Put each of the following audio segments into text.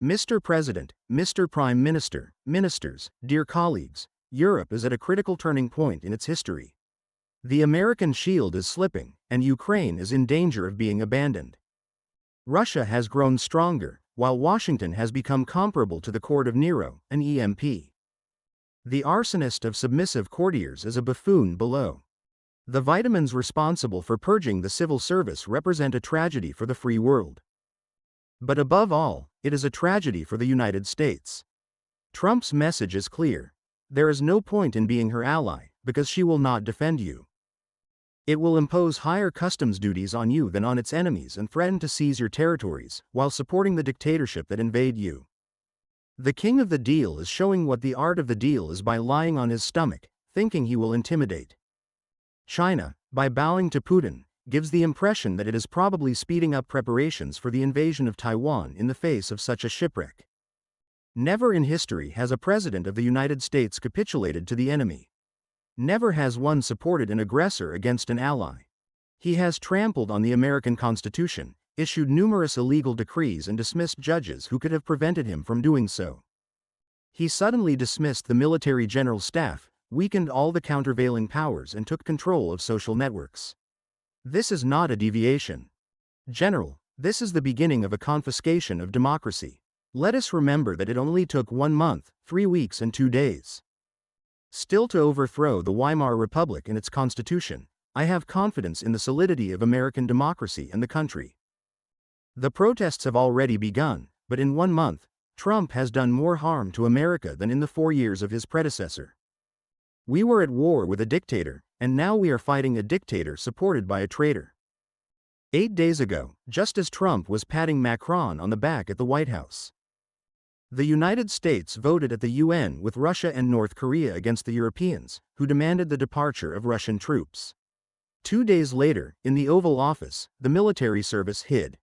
Mr. President, Mr. Prime Minister, ministers, dear colleagues, Europe is at a critical turning point in its history. The American shield is slipping, and Ukraine is in danger of being abandoned. Russia has grown stronger, while Washington has become comparable to the court of Nero, an EMP. The arsonist of submissive courtiers is a buffoon below. The vitamins responsible for purging the civil service represent a tragedy for the free world. But above all, it is a tragedy for the United States. Trump's message is clear. There is no point in being her ally, because she will not defend you. It will impose higher customs duties on you than on its enemies and threaten to seize your territories, while supporting the dictatorship that invade you. The king of the deal is showing what the art of the deal is by lying on his stomach, thinking he will intimidate. China, by bowing to Putin, gives the impression that it is probably speeding up preparations for the invasion of Taiwan in the face of such a shipwreck. Never in history has a president of the United States capitulated to the enemy. Never has one supported an aggressor against an ally. He has trampled on the American Constitution, issued numerous illegal decrees and dismissed judges who could have prevented him from doing so. He suddenly dismissed the military general staff, weakened all the countervailing powers and took control of social networks. This is not a deviation. General, this is the beginning of a confiscation of democracy. Let us remember that it only took 1 month, 3 weeks and 2 days. Still to overthrow the Weimar Republic and its constitution, I have confidence in the solidity of American democracy and the country. The protests have already begun, but in 1 month, Trump has done more harm to America than in the 4 years of his predecessor. We were at war with a dictator, and now we are fighting a dictator supported by a traitor. 8 days ago, just as Trump was patting Macron on the back at the White House, the United States voted at the UN with Russia and North Korea against the Europeans, who demanded the departure of Russian troops. 2 days later, in the Oval Office, the military service hid.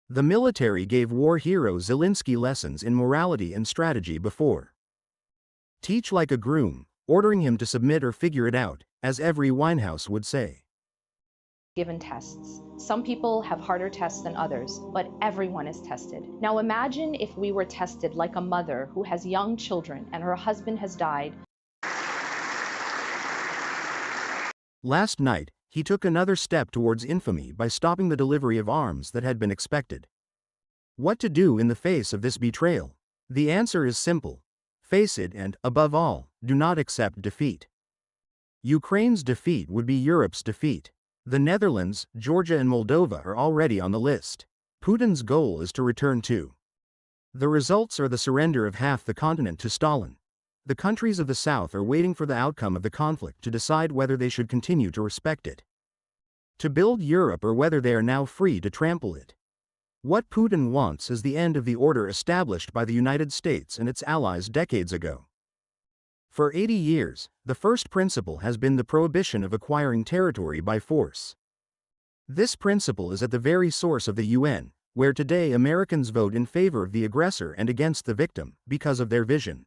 The military gave war hero Zelensky lessons in morality and strategy before. Teach like a groom, ordering him to submit or figure it out, as every Winehouse would say. Given tests. Some people have harder tests than others, but everyone is tested. Now imagine if we were tested like a mother who has young children and her husband has died. Last night, he took another step towards infamy by stopping the delivery of arms that had been expected. What to do in the face of this betrayal? The answer is simple. Face it and, above all, do not accept defeat. Ukraine's defeat would be Europe's defeat. The Netherlands, Georgia and Moldova are already on the list. Putin's goal is to return to. The results are the surrender of half the continent to Stalin. The countries of the South are waiting for the outcome of the conflict to decide whether they should continue to respect it, to build Europe, or whether they are now free to trample it. What Putin wants is the end of the order established by the United States and its allies decades ago. For 80 years, the first principle has been the prohibition of acquiring territory by force. This principle is at the very source of the UN, where today Americans vote in favor of the aggressor and against the victim, because of their vision.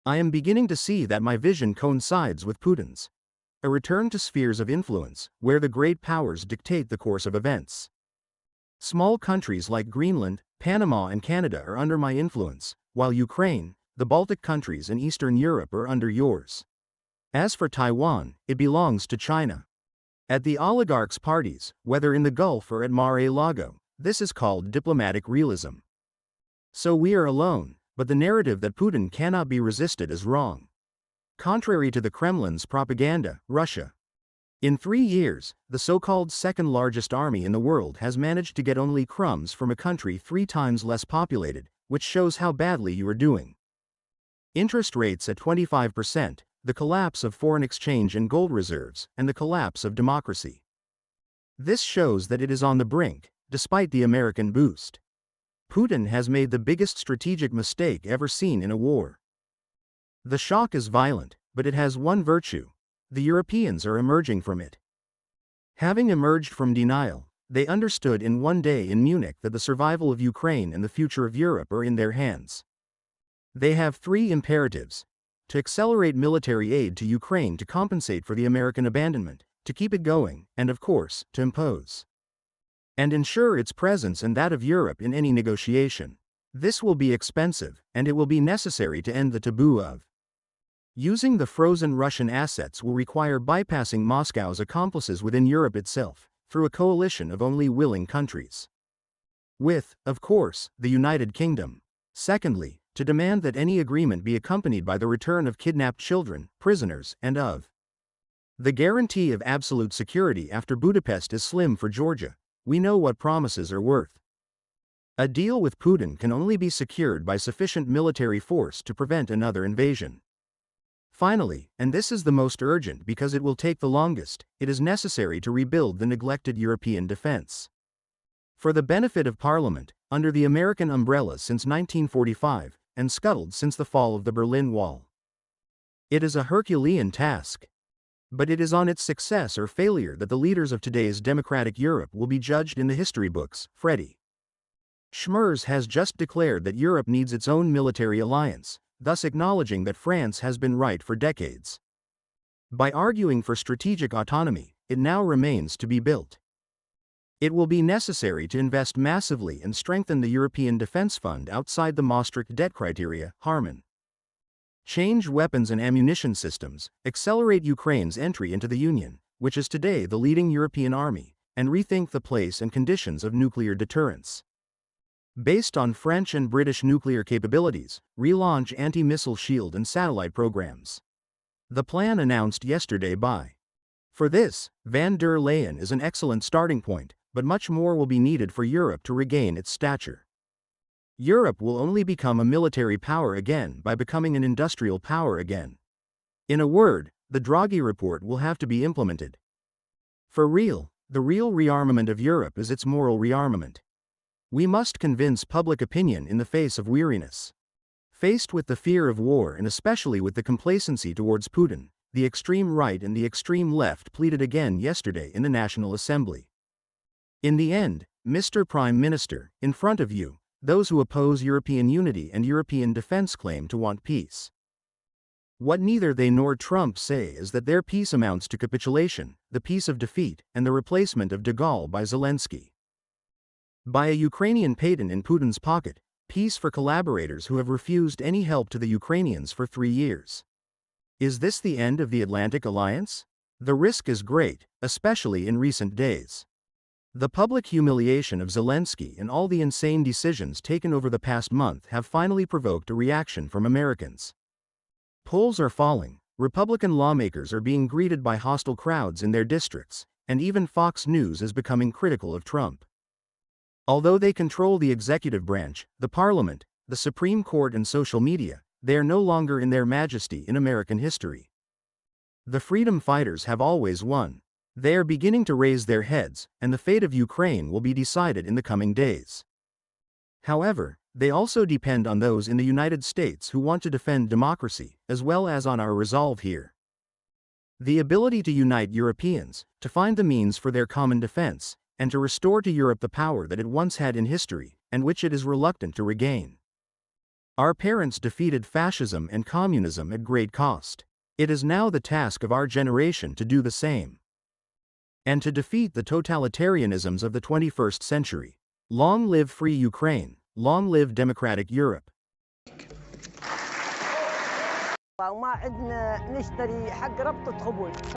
I am beginning to see that my vision coincides with Putin's. A return to spheres of influence, where the great powers dictate the course of events. Small countries like Greenland, Panama and Canada are under my influence, while Ukraine, the Baltic countries and Eastern Europe are under yours. As for Taiwan, it belongs to China. At the oligarchs' parties, whether in the Gulf or at Mar-a-Lago, this is called diplomatic realism. So we are alone, but the narrative that Putin cannot be resisted is wrong. Contrary to the Kremlin's propaganda, Russia, in 3 years, the so-called second largest army in the world has managed to get only crumbs from a country 3 times less populated, which shows how badly you are doing. Interest rates at 25%, the collapse of foreign exchange and gold reserves, and the collapse of democracy. This shows that it is on the brink, despite the American boost. Putin has made the biggest strategic mistake ever seen in a war. The shock is violent, but it has one virtue. The Europeans are emerging from it. Having emerged from denial, they understood in one day in Munich that the survival of Ukraine and the future of Europe are in their hands. They have 3 imperatives: to accelerate military aid to Ukraine to compensate for the American abandonment, to keep it going, and of course, to impose and ensure its presence and that of Europe in any negotiation. This will be expensive, and it will be necessary to end the taboo of using the frozen Russian assets will require bypassing Moscow's accomplices within Europe itself, through a coalition of only willing countries. With, of course, the United Kingdom. Secondly, to demand that any agreement be accompanied by the return of kidnapped children, prisoners, and of the guarantee of absolute security after Budapest is slim for Georgia. We know what promises are worth. A deal with Putin can only be secured by sufficient military force to prevent another invasion. Finally, and this is the most urgent because it will take the longest, it is necessary to rebuild the neglected European defense. For the benefit of Parliament, under the American umbrella since 1945, and scuttled since the fall of the Berlin Wall. It is a Herculean task. But it is on its success or failure that the leaders of today's democratic Europe will be judged in the history books. Freddie Schmerz has just declared that Europe needs its own military alliance, thus acknowledging that France has been right for decades. By arguing for strategic autonomy, it now remains to be built. It will be necessary to invest massively and strengthen the European Defence Fund outside the Maastricht debt criteria, Harman. Change weapons and ammunition systems, accelerate Ukraine's entry into the Union, which is today the leading European army, and rethink the place and conditions of nuclear deterrence. Based on French and British nuclear capabilities, relaunch anti-missile shield and satellite programs. The plan announced yesterday by. For this, van der Leyen is an excellent starting point, but much more will be needed for Europe to regain its stature. Europe will only become a military power again by becoming an industrial power again. In a word, the Draghi report will have to be implemented. For real, the real rearmament of Europe is its moral rearmament. We must convince public opinion in the face of weariness. Faced with the fear of war and especially with the complacency towards Putin, the extreme right and the extreme left pleaded again yesterday in the National Assembly. In the end, Mr. Prime Minister, in front of you, those who oppose European unity and European defense claim to want peace. What neither they nor Trump say is that their peace amounts to capitulation, the peace of defeat, and the replacement of de Gaulle by Zelensky. By a Ukrainian patent in Putin's pocket, peace for collaborators who have refused any help to the Ukrainians for 3 years. Is this the end of the Atlantic Alliance? The risk is great, especially in recent days. The public humiliation of Zelensky and all the insane decisions taken over the past month have finally provoked a reaction from Americans. Polls are falling, Republican lawmakers are being greeted by hostile crowds in their districts, and even Fox News is becoming critical of Trump. Although they control the executive branch, the Parliament, the Supreme Court and social media, they are no longer in their majesty in American history. The freedom fighters have always won. They are beginning to raise their heads, and the fate of Ukraine will be decided in the coming days. However, they also depend on those in the United States who want to defend democracy, as well as on our resolve here. The ability to unite Europeans, to find the means for their common defense, and to restore to Europe the power that it once had in history, and which it is reluctant to regain. Our parents defeated fascism and communism at great cost. It is now the task of our generation to do the same. And to defeat the totalitarianisms of the 21st century. Long live free Ukraine, long live democratic Europe. وما عندنا نشتري حق ربطة خبز